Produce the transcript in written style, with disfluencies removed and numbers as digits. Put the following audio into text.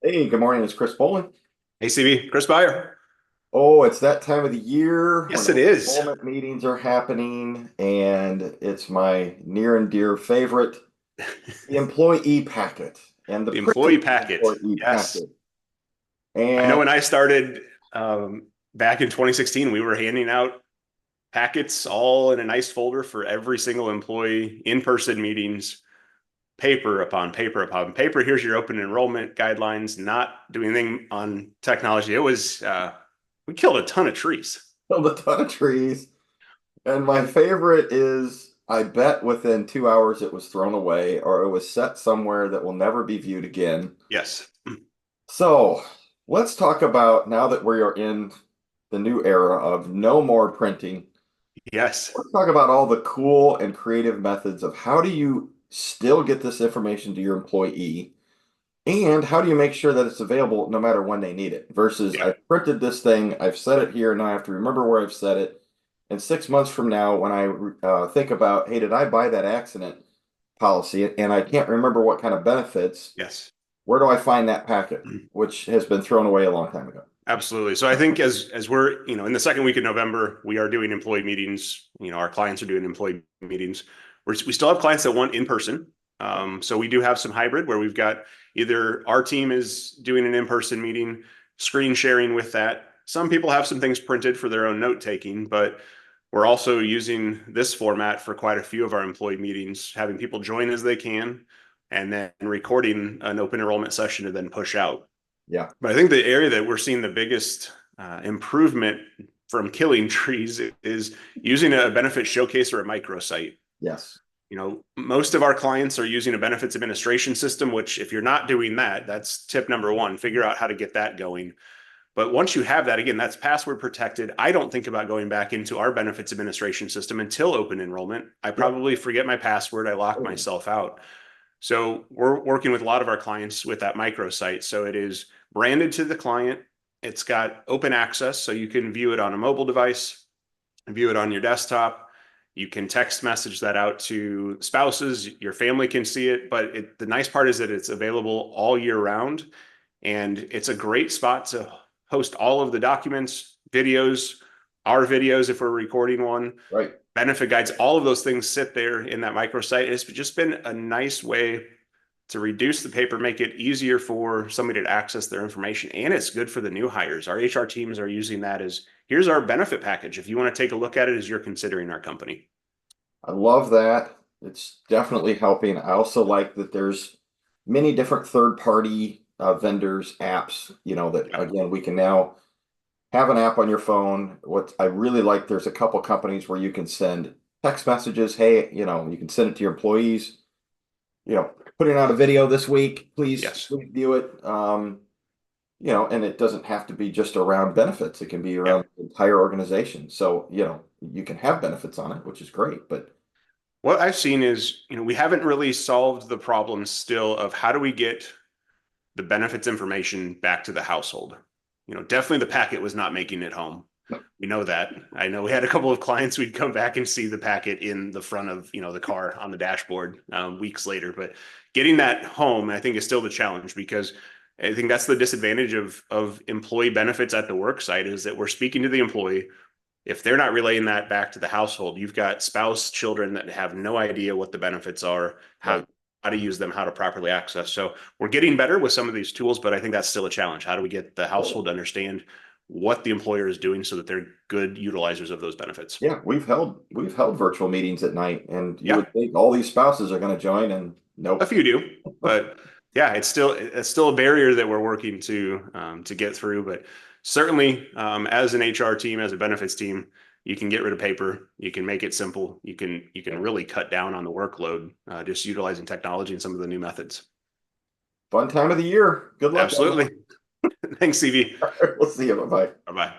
Hey, good morning. It's Chris Bolin. Hey, CB, Chris Byer. Oh, it's that time of the year when Yes, it is. enrollment meetings are happening, and it's my near and dear favorite, the employee packet and the The employee printed packet. employee Yes. packet. I know And when I started back in 2016, we were handing out packets all in a nice folder for every single employee, in-person meetings, paper upon paper upon paper. Here's your open enrollment guidelines, not doing anything on technology. We killed a ton of trees. killed a ton of trees. And my favorite is, I bet within 2 hours it was thrown away or it was set somewhere that will never be viewed again. Yes. So let's talk about now that we are in the new era of no more printing. Yes. Let's talk about all the cool and creative methods of how do you still get this information to your employee and how do you make sure that it's available no matter when they need it versus Yeah. I printed this thing, I've set it here, and I have to remember where I've set it. And 6 months from now, when I think about, hey, did I buy that accident policy and I can't remember what kind of benefits, Yes. where do I find that packet, which has been thrown away a long time ago? Absolutely. So I think as we're, in the second week of November, we are doing employee meetings. Our clients are doing employee meetings. We still have clients that want in person. So we do have some hybrid where we've got either our team is doing an in-person meeting, screen sharing with that. Some people have some things printed for their own note taking, but we're also using this format for quite a few of our employee meetings, having people join as they can, and then recording an open enrollment session to then push out. Yeah. But I think the area that we're seeing the biggest improvement from killing trees is using a benefit showcase or a microsite. Yes. Most of our clients are using a benefits administration system, which if you're not doing that, that's tip number one, figure out how to get that going. But once you have that, again, that's password protected. I don't think about going back into our benefits administration system until open enrollment. I Yep. probably forget my password. I lock Oh, myself out. So we're working with a lot of our clients with that microsite. So it is branded to the client. It's got open access, so you can view it on a mobile device, view it on your desktop. You can text message that out to spouses. Your family can see it. But the nice part is that it's available all year round. And it's a great spot to host all of the documents, videos, our videos if we're recording one, right. benefit guides, all of those things sit there in that microsite. It's just been a nice way to reduce the paper, make it easier for somebody to access their information. And it's good for the new hires. Our HR teams are using that as here's our benefit package. If you want to take a look at it as you're considering our company. I love that. It's definitely helping. I also like that there's many different third-party vendors, apps, that Yeah. again, we can now have an app on your phone. What I really like, there's a couple companies where you can send text messages. Hey, you can send it to your employees, putting out a video this week, Yes. please view it. And it doesn't have to be just around benefits. It can be Yeah. around the entire organization. So, you can have benefits on it, which is great, but What I've seen is, we haven't really solved the problem still of how do we get the benefits information back to the household. Definitely the packet was not making it home. We know that. I know we had a couple of clients, we'd come back and see the packet in the front of, the car on the dashboard weeks later. But getting that home, I think, is still the challenge because I think that's the disadvantage of employee benefits at the work site is that we're speaking to the employee. If they're not relaying that back to the household, you've got spouse, children that have no idea what the benefits are, right. how to use them, how to properly access. So we're getting better with some of these tools, but I think that's still a challenge. How do we get the household to understand what the employer is doing so that they're good utilizers of those benefits? Yeah, we've held virtual meetings at night, and you Yeah, would think all these spouses are going to join, and a nope. few do, but yeah, it's still a barrier that we're working to get through. But certainly, as an HR team, as a benefits team, you can get rid of paper. You can make it simple. You can really cut down on the workload just utilizing technology and some of the new methods. Fun time of the year. Good luck, everyone. Absolutely. Thanks, CV. We'll see you. Bye bye. Bye bye.